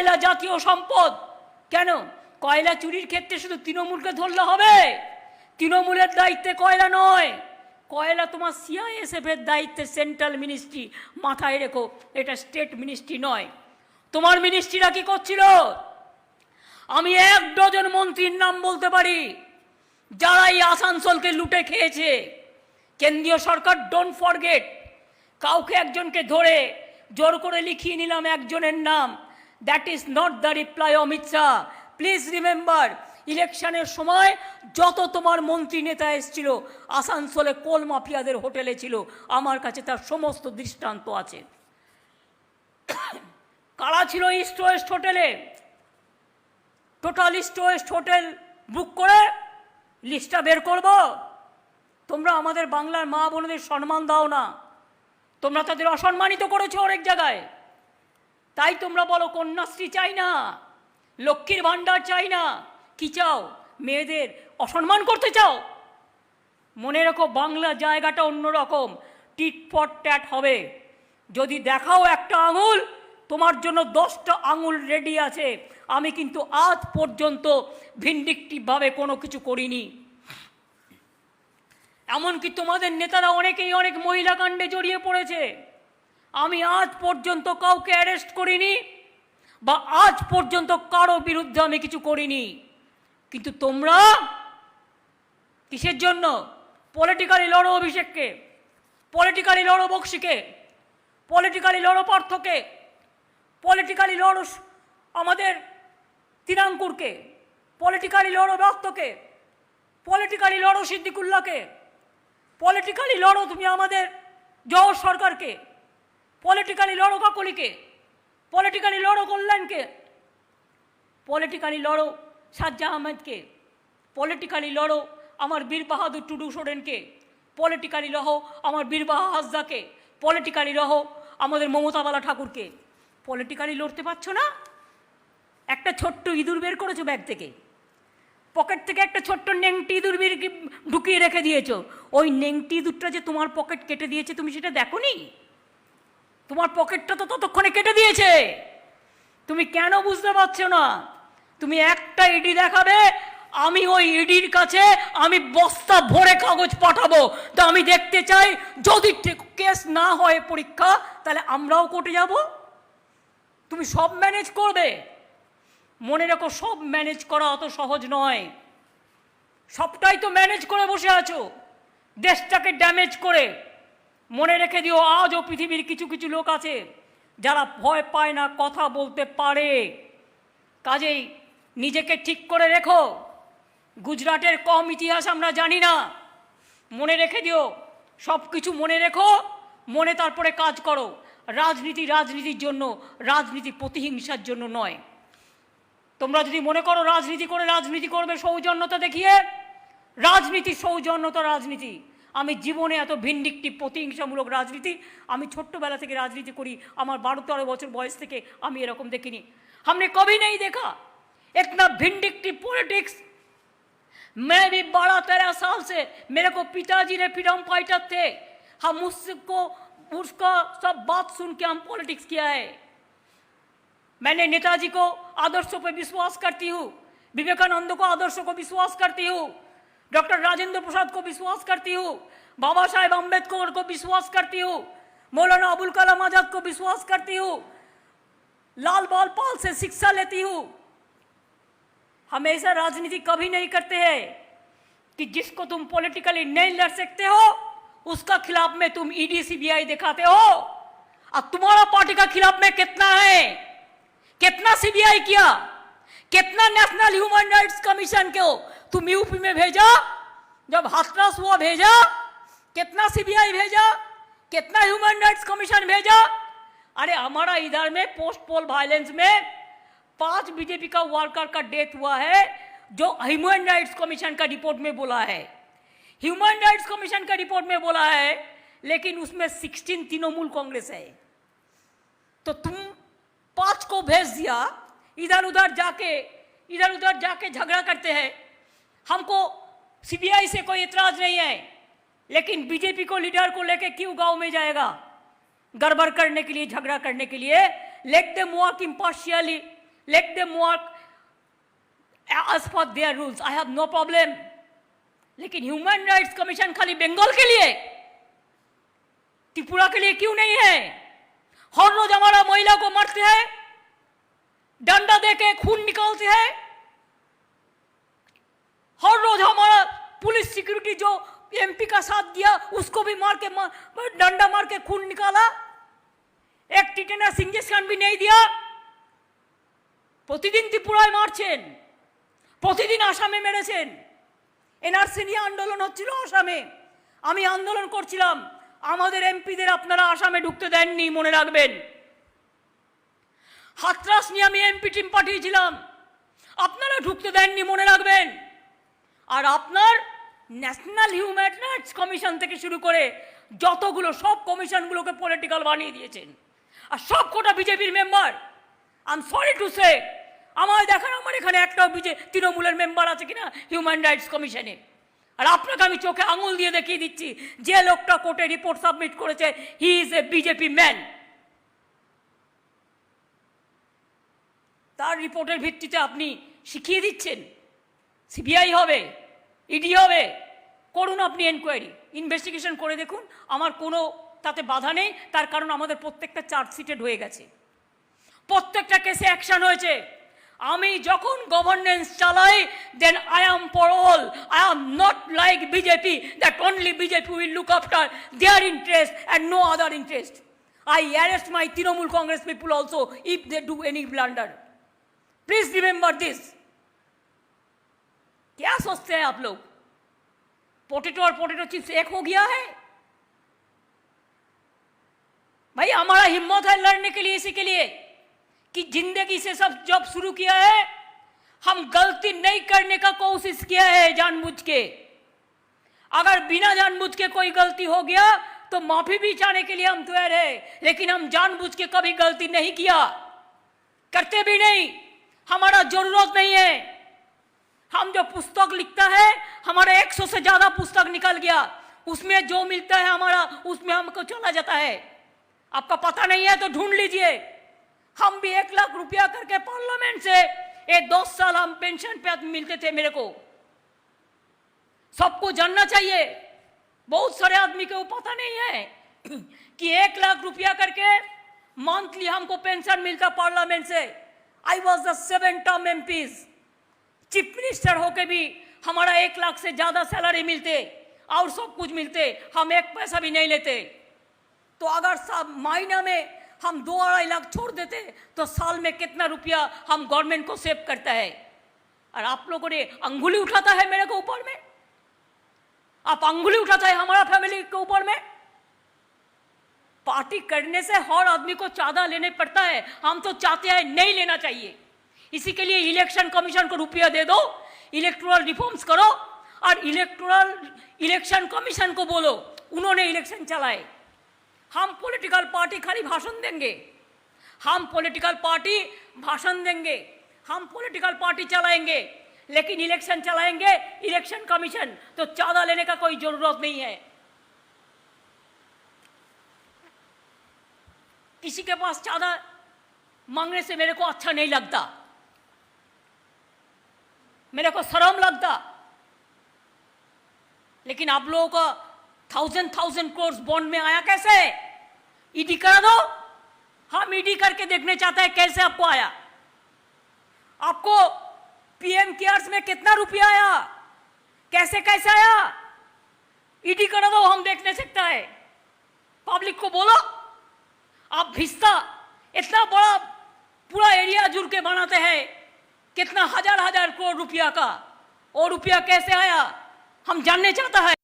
কয়লা জাতীয় সম্পদ। কেন কয়লা চুরির ক্ষেত্রে শুধু তৃণমূলকে ধরলে হবে? তৃণমূলের দায়িত্বে কয়লা নয়, কয়লা তোমার সিআইএসএফ এর দায়িত্বে, সেন্ট্রাল মিনিস্ট্রি, মাথায় রেখো, এটা স্টেট মিনিস্ট্রি নয়। তোমার মিনিস্ট্রিরা কি করছিল? আমি 1 ডজন মন্ত্রীর নাম বলতে পারি যারা এই আসানসোলকে লুটে খেয়েছে। কেন্দ্রীয় সরকার ডোন্ট ফরগেট, কাউকে একজনকে ধরে জোর করে লিখিয়ে নিলাম একজনের নাম, that is not the reply Amit Shah. Please remember, ইলেকশনের সময় যত তোমার মন্ত্রী নেতা এসেছিল আসানসোলে কোল মাফিয়াদের হোটেলে ছিল, আমার কাছে তার সমস্ত দৃষ্টান্ত আছে। কারা ছিল ইস্ট ওয়েস্ট হোটেলে? Total east West hotel book করে লিস্টটা বের করব? তোমরা আমাদের বাংলার মা বোনদের সম্মান দাও না, তোমরা তাদের অসম্মানিত করেছো অনেক জায়গায়। তাই তোমরা বলো কন্যাশ্রী চাই না, লক্ষ্মীর ভাণ্ডার চাই না। কি চাও? মেয়েদের অসম্মান করতে চাও? মনে রেখো বাংলা জায়গাটা অন্যরকম, টিট ফর ট্যাট হবে। যদি দেখাও একটা আঙুল, তোমার জন্য 10টা আঙুল রেডি আছে। আমি কিন্তু আজ পর্যন্ত ভিন্ডিকটিভভাবে কোনো কিছু করিনি। এমনকি তোমাদের নেতারা অনেকেই অনেক মহিলা কাণ্ডে জড়িয়ে পড়েছে, আমি আজ পর্যন্ত কাউকে অ্যারেস্ট করিনি বা আজ পর্যন্ত কারো বিরুদ্ধে আমি কিছু করিনি। কিন্তু তোমরা কিসের জন্য? পলিটিক্যালি লড়ো অভিষেককে, পলিটিক্যালি লড়ো বক্সিকে, পলিটিক্যালি লড়ো পার্থকে, পলিটিক্যালি লড়ো আমাদের তিরাঙ্কুরকে, পলিটিক্যালি লড়ো রক্তকে, পলিটিক্যালি লড়ো সিদ্দিকুল্লাহকে, পলিটিক্যালি লড়ো তুমি আমাদের জওহর সরকারকে, পলিটিক্যালি লড়ো কাকলিকে, পলিটিক্যালি লড়ো কল্যাণকে, পলিটিক্যালি লড়ো সাজ্জা আহমেদকে, পলিটিক্যালি লড়ো আমার বীর বাহাদুর টুডু সোরেনকে, পলিটিক্যালি লড়ো আমার বীরবাহা হাসদাকে, পলিটিক্যালি লড়ো আমাদের মমতাবালা ঠাকুরকে। পলিটিক্যালি লড়তে পারছো না? একটা ছোট্ট ইঁদুর বের করেছো ব্যাগ থেকে, পকেট থেকে একটা ছোট্ট নেংটি ইঁদুর ঢুকিয়ে রেখে দিয়েছো। ওই নেংটি ইঁদুরটা যে তোমার পকেট কেটে দিয়েছে তুমি সেটা দেখোনি? তোমার পকেটটা তো ততক্ষণে কেটে দিয়েছে। তুমি কেন বুঝতে পারছো না? তুমি একটা ইডি দেখাবে, আমি ওই ইডির কাছে আমি বস্তা ভরে কাগজ পাঠাবো। তো আমি দেখতে চাই যদি কেস না হয় পরীক্ষা, তাহলে আমরাও কোর্টে যাব। তুমি সব ম্যানেজ করবে? মনে রেখো সব ম্যানেজ করা অত সহজ নয়। সবটাই তো ম্যানেজ করে বসে আছো, দেশটাকে ড্যামেজ করে। মনে রেখে দিও আজও পৃথিবীর কিছু কিছু লোক আছে যারা ভয় পায় না, কথা বলতে পারে। কাজেই নিজেকে ঠিক করে রেখো। গুজরাটের কম ইতিহাস আমরা জানি না, মনে রেখে দিও। সব কিছু মনে রেখো, মনে তারপরে কাজ করো। রাজনীতি রাজনীতির জন্য, রাজনীতি প্রতিহিংসার জন্য নয়। তোমরা যদি মনে করো রাজনীতি করে রাজনীতি করবে সৌজন্যতা দেখিয়ে, রাজনীতি সৌজন্যতা রাজনীতি। আমি জীবনে এত ভিন্ডিকটিভ প্রতিহিংসামূলক রাজনীতি, আমি ছোট্টবেলা থেকে রাজনীতি করি, আমার 12-13 বছর বয়স থেকে আমি এরকম দেখিনি। हमने कभी नहीं देखा इतना भिंडिक्टिव पॉलिटिक्स। मैं भी 12-13 साल से, मेरे को पिताजी ने फ्रीडम फाइटर थे, हम उसका सब बात सुन के हम पॉलिटिक्स किया है। मैंने नेताजी को आदर्शों पर विश्वास करती हूँ, विवेकानंद को आदर्शों को विश्वास करती हूँ, डॉक्टर राजेंद्र प्रसाद को विश्वास करती हूँ, बाबा साहेब अम्बेडकर को विश्वास करती हूँ, मौलाना अबुल कलाम आजाद को विश्वास करती हूँ, लाल बाल पाल से शिक्षा लेती हूँ। हमेशा राजनीति कभी नहीं करते हैं कि जिसको तुम पॉलिटिकली नहीं लड़ सकते हो उसका खिलाफ में तुम ईडी सीबीआई दिखाते हो। अब तुम्हारा पार्टी का खिलाफ में कितना है, कितना सीबीआई किया, कितना नेशनल ह्यूमन राइट्स कमीशन को तुम यूपी में भेजा, जब हाथरस हुआ भेजा, कितना सीबीआई भेजा, कितना ह्यूमन राइट्स कमीशन भेजा। अरे हमारा इधर में पोस्ट पोल वायलेंस में 5 बीजेपी का वर्कर का डेथ हुआ है, जो ह्यूमन राइट्स कमीशन का रिपोर्ट में बोला है, ह्यूमन राइट्स कमीशन का रिपोर्ट में बोला है, लेकिन उसमें 16 तृणमूल कांग्रेस है। तो तुम 5 को भेज दिया, इधर उधर जाके झगड़ा करते हैं। हमको सीबीआई से कोई इतराज नहीं है, लेकिन बीजेपी को लीडर को लेके क्यों गांव में जाएगा गड़बड़ करने के लिए, झगड़ा करने के लिए। Let them work impartially, let them work as per their rules, I have no problem. लेकिन ह्यूमन राइट्स कमीशन खाली बंगाल के लिए, त्रिपुरा के लिए क्यों नहीं है? हर रोज हमारा महिला को मारते हैं, डंडा देके खून निकालते हैं, हर रोज हमारा पुलिस सिक्योरिटी जो एमपी का साथ दिया उसको भी मार के डंडा मार के खून निकाला, एक टिटेनस इंजेक्शन भी नहीं दिया। प्रतिदिन त्रिपुराয় মারছেন, প্রতিদিন আসামে মেরেছেন। এনআরসি নিয়ে আন্দোলন হচ্ছিল আসামে, আমি আন্দোলন করছিলাম, আমাদের এমপিদের আপনারা আসামে ঢুকতে দেননি, মনে রাখবেন। হাতরাস নিয়ে আমি এমপি টিম পাঠিয়েছিলাম, আপনারা ঢুকতে দেননি, মনে রাখবেন। আর আপনার ন্যাশনাল হিউম্যান রাইটস কমিশন থেকে শুরু করে যতগুলো সব কমিশনগুলোকে পলিটিক্যাল বানিয়ে দিয়েছেন, আর সব কটা বিজেপির member. I am sorry to say, আমার দেখার আমার এখানে একটাও তৃণমূলের মেম্বার আছে কিনা হিউম্যান রাইটস কমিশনে। আর আপনাকে আমি চোখে আঙুল দিয়ে দেখিয়ে দিচ্ছি, যে লোকটা কোর্টে রিপোর্ট সাবমিট করেছে, he is a BJP man. তার রিপোর্টের ভিত্তিতে আপনি শিখিয়ে দিচ্ছেন সিবিআই হবে, ইডি হবে, করুন আপনি এনকোয়ারি, ইনভেস্টিগেশন করে দেখুন, আমার কোনো তাতে বাধা নেই। তার কারণ আমাদের প্রত্যেকটা চার্জশিটেড হয়ে গেছে, প্রত্যেকটা কেসে অ্যাকশন হয়েছে। আমি যখন গভর্নেন্স চালাই, then I am for all, I am not like BJP that only BJP will look after their interest and no other interest. I arrest my Trinamool Congress people also if they do any blunder. Please remember this. क्या सोचते हैं आप लोग, potato और potato chips एक हो गया है? भाई हमारा हिम्मत है लड़ने के लिए, इसी के लिए कि जिंदगी से सब जब शुरू किया है, हम गलती नहीं करने का कोशिश किया है जानबूझ के। अगर बिना जानबूझ के कोई गलती हो गया तो माफी भी चाहने के लिए हम तैयार है, लेकिन हम जानबूझ के कभी गलती नहीं किया, करते भी नहीं, हमारा जरूरत नहीं है। हम जो पुस्तक लिखता है, हमारा 100 से ज्यादा पुस्तक निकल गया, उसमें जो मिलता है हमारा, उसमें हमको चला जाता है। आपका पता नहीं है तो ढूंढ लीजिए। हम भी 1 लाख रुपया करके पार्लियामेंट से ये 10 साल हम पेंशन पे मिलते थे मेरे को। सबको जानना चाहिए, बहुत सारे आदमी को पता नहीं है कि 1 लाख रुपया करके मंथली हमको पेंशन मिलता पार्लियामेंट से। I was the 7 term MPs, chief minister होके भी हमारा 1 लाख से ज्यादा सैलरी मिलते और सब कुछ मिलते, हम 1 पैसा भी नहीं लेते। तो अगर सब महीना में हम 2-2.5 लाख छोड़ देते तो साल में कितना रुपया हम गवर्नमेंट को सेव करता है। और आप लोगों ने अंगुली उठाता है मेरे को ऊपर में, आप अंगुली उठाता है हमारा फैमिली के ऊपर में। पार्टी करने से हर आदमी को चांदा लेने पड़ता है, हम तो चाहते हैं नहीं लेना चाहिए। इसी के लिए इलेक्शन कमीशन को रुपया दे दो, इलेक्टोरल रिफॉर्म्स करो, और इलेक्शन कमीशन को बोलो उन्होंने इलेक्शन चलाए। हम पॉलिटिकल पार्टी खाली भाषण देंगे, हम पॉलिटिकल पार्टी भाषण देंगे, हम पॉलिटिकल पार्टी चलाएंगे, लेकिन इलेक्शन चलाएंगे इलेक्शन कमीशन, तो चांदा लेने का कोई जरूरत नहीं है। किसी के पास चांदा मांगने से मेरे को अच्छा नहीं लगता, मेरे को शर्म लगता। लेकिन आप लोगों का 1000 करोड़ बॉन्ड में आया कैसे? ईडी करा दो, हम ईडी करके देखने चाहते हैं कैसे आपको आया। आपको पीएम केयर्स में कितना रुपया आया, कैसे कैसे आया? ईडी करा दो, हम देखने सकता है। पब्लिक को बोलो, आप भिस्ता इतना बड़ा पूरा एरिया जुड़ के बनाते हैं, कितना हजार करोड़ रुपया का, और रुपया कैसे आया हम जानने चाहता है।